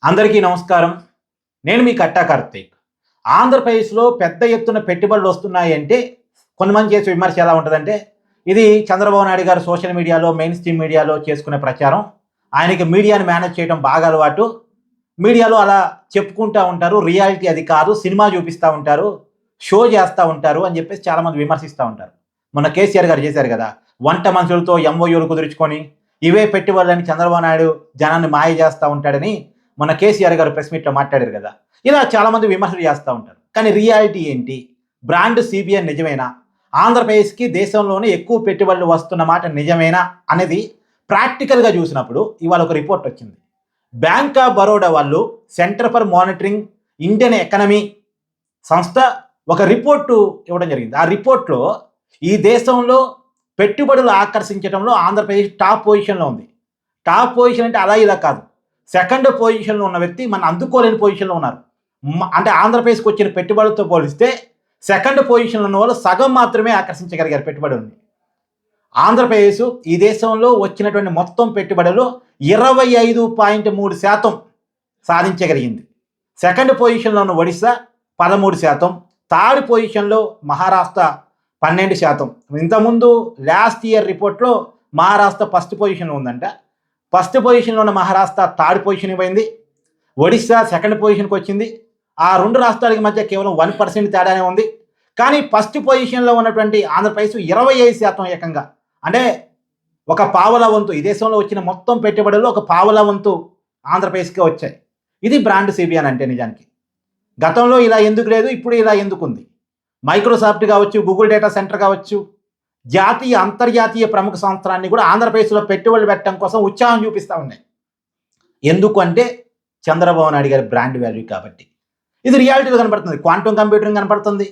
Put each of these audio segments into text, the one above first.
అందరికీ నమస్కారం. నేను మీ కట్టా కార్తీక్. ఆంధ్రప్రదేశ్‌లో పెద్ద ఎత్తున పెట్టుబడులు వస్తున్నాయంటే కొంతమంది చేసే విమర్శ ఎలా ఉంటదంటే, ఇది చంద్రబాబు నాయుడు గారు సోషల్ మీడియాలో, మెయిన్ స్ట్రీమ్ మీడియాలో చేసుకునే ప్రచారం. ఆయనకి మీడియాని మేనేజ్ చేయడం బాగా అలవాటు. మీడియాలో అలా చెప్పుకుంటా ఉంటారు. రియాలిటీ అది కాదు. సినిమా చూపిస్తా ఉంటారు. షో చేస్తా ఉంటారు అని చెప్పేసి చాలామంది విమర్శిస్తా ఉంటారు. మొన్న కేసీఆర్ గారు చేశారు కదా! వంట మనుషులతో ఎంఓయూలు కుదుర్చుకొని, ఇవే పెట్టుబడులని చంద్రబాబు నాయుడు జనాన్ని మాయ చేస్తా ఉంటాడని మొన్న కేసీఆర్ గారు ప్రెస్ మీట్‌లో మాట్లాడారు కదా! ఇలా చాలామంది విమర్శలు చేస్తా ఉంటారు. కానీ రియాలిటీ ఏంటి? బ్రాండ్ సీబీఎన్ నిజమేనా? ఆంధ్రప్రదేశ్‌కి దేశంలోనే ఎక్కువ పెట్టుబడులు వస్తున్న మాట నిజమేనా? అనేది ప్రాక్టికల్‌గా చూసినప్పుడు ఇవాళ ఒక రిపోర్ట్ వచ్చింది. బ్యాంక్ ఆఫ్ బరోడా వాళ్ళు centre for monitoring Indian economy సంస్థ ఒక రిపోర్టు ఇవ్వడం జరిగింది. ఆ రిపోర్ట్‌లో ఈ దేశంలో పెట్టుబడులు ఆకర్షించడంలో ఆంధ్రప్రదేశ్ టాప్ పొజిషన్‌లో ఉంది. టాప్ పొజిషన్ అంటే అలా ఇలా కాదు. సెకండ్ పొజిషన్‌లో ఉన్న వ్యక్తి మనం అందుకోలేని పొజిషన్‌లో ఉన్నారు. అంటే ఆంధ్రప్రదేశ్‌కి వచ్చిన పెట్టుబడులతో పోలిస్తే సెకండ్ పొజిషన్‌లో ఉన్న వాళ్ళు సగం మాత్రమే ఆకర్షించగలిగారు పెట్టుబడుల్ని. ఆంధ్రప్రదేశ్ ఈ దేశంలో వచ్చినటువంటి మొత్తం పెట్టుబడులు 25.3% సాధించగలిగింది. సెకండ్ పొజిషన్‌లో ఉన్న ఒడిశా 13%, థర్డ్ పొజిషన్‌లో మహారాష్ట్ర 12%. ఇంతకుముందు లాస్ట్ ఇయర్ రిపోర్ట్‌లో మహారాష్ట్ర ఫస్ట్ పొజిషన్‌లో ఉందంట. ఫస్ట్ పొజిషన్లో ఉన్న మహారాష్ట్ర థర్డ్ పొజిషన్ పోయింది. ఒడిశా సెకండ్ పొజిషన్కి వచ్చింది. ఆ రెండు రాష్ట్రాలకి మధ్య కేవలం 1% తేడానే ఉంది. కానీ ఫస్ట్ పొజిషన్లో ఉన్నటువంటి ఆంధ్రప్రదేశ్ 25% ఏకంగా, అంటే ఒక పావలా వంతు ఈ దేశంలో వచ్చిన మొత్తం పెట్టుబడుల్లో ఒక పావలా వంతు ఆంధ్రప్రదేశ్కే వచ్చాయి. ఇది బ్రాండ్ సిబిఎన్ అంటే నిజానికి. గతంలో ఇలా ఎందుకు లేదు, ఇప్పుడు ఇలా ఎందుకు ఉంది? మైక్రోసాఫ్ట్ కావచ్చు, గూగుల్ డేటా సెంటర్ కావచ్చు, జాతీయ అంతర్జాతీయ ప్రముఖ సంస్థలన్నీ కూడా ఆంధ్రప్రదేశ్లో పెట్టుబడులు పెట్టడం కోసం ఉత్సాహం చూపిస్తూ ఉన్నాయి. ఎందుకు అంటే చంద్రబాబు నాయుడు గారి బ్రాండ్ వాల్యూ కాబట్టి. ఇది రియాలిటీలో కనపడుతుంది. క్వాంటమ్ కంప్యూటింగ్ కనపడుతుంది.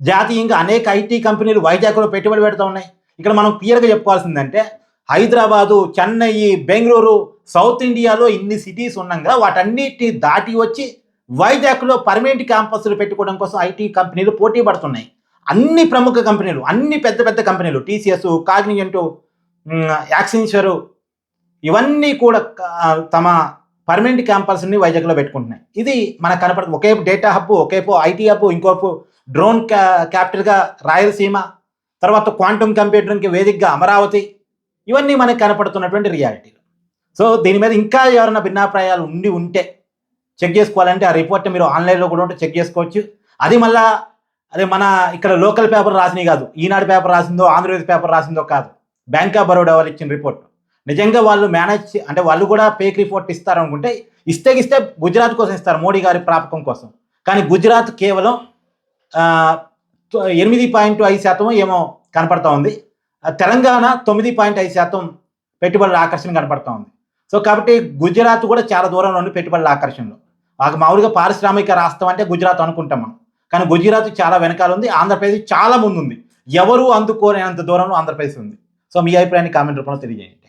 జాతీయంగా అనేక ఐటీ కంపెనీలు వైజాగ్లో పెట్టుబడి పెడుతూ ఉన్నాయి. ఇక్కడ మనం క్లియర్గా చెప్పుకోవాల్సిందంటే హైదరాబాదు, చెన్నై, బెంగళూరు, సౌత్ ఇండియాలో ఇన్ని సిటీస్ ఉండగా వాటన్నిటిని దాటి వచ్చి వైజాగ్లో పర్మనెంట్ క్యాంపస్లు పెట్టుకోవడం కోసం ఐటీ కంపెనీలు పోటీ పడుతున్నాయి. అన్ని ప్రముఖ కంపెనీలు, అన్ని పెద్ద పెద్ద కంపెనీలు, టీసీఎస్, కాగ్నిజెంట్, యాక్సెంచర్, ఇవన్నీ కూడా తమ పర్మనెంట్ క్యాంపస్ని వైజాగ్లో పెట్టుకుంటున్నాయి. ఇది మనకు కనపడుతుంది. ఒకేపు డేటా హబ్, ఒకేపు ఐటీ హబ్, ఇంకోపు డ్రోన్ క్యాపిటల్గా రాయలసీమ, తర్వాత క్వాంటమ్ కంప్యూటర్కి వేదికగా అమరావతి. ఇవన్నీ మనకు కనపడుతున్నటువంటి రియాలిటీలు. సో దీని మీద ఇంకా ఎవరైనా భిన్నాభిప్రాయాలు ఉంటే చెక్ చేసుకోవాలంటే ఆ రిపోర్ట్ మీరు ఆన్లైన్లో కూడా ఉంటే చెక్ చేసుకోవచ్చు. అది మళ్ళా అదే మన ఇక్కడ లోకల్ పేపర్ రాసినవి కాదు, ఈనాడు పేపర్ రాసిందో ఆంధ్రప్రదేశ్ పేపర్ రాసిందో కాదు, బ్యాంక్ ఆఫ్ బరోడా వాళ్ళు ఇచ్చిన రిపోర్ట్. నిజంగా వాళ్ళు మేనేజ్ అంటే వాళ్ళు కూడా ఫేక్ రిపోర్ట్ ఇస్తారనుకుంటే ఇస్తే గుజరాత్ కోసం ఇస్తారు, మోడీ గారి ప్రాపకం కోసం. కానీ గుజరాత్ కేవలం 8.5% ఏమో కనపడతా ఉంది. తెలంగాణ 9.5% పెట్టుబడుల ఆకర్షణ కనపడతా ఉంది. సో కాబట్టి గుజరాత్ కూడా చాలా దూరంలో ఉంది పెట్టుబడుల ఆకర్షణలో. మామూలుగా పారిశ్రామిక రాష్ట్రం అంటే గుజరాత్ అనుకుంటాం మనం, కానీ గుజరాత్ చాలా వెనకాల ఉంది. ఆంధ్రప్రదేశ్ చాలా ముందు ఉంది. ఎవరు అందుకోలేనంత దూరంలో ఆంధ్రప్రదేశ్ ఉంది. సో మీ అభిప్రాయాన్ని కామెంట్ రూపంలో తెలియజేయండి.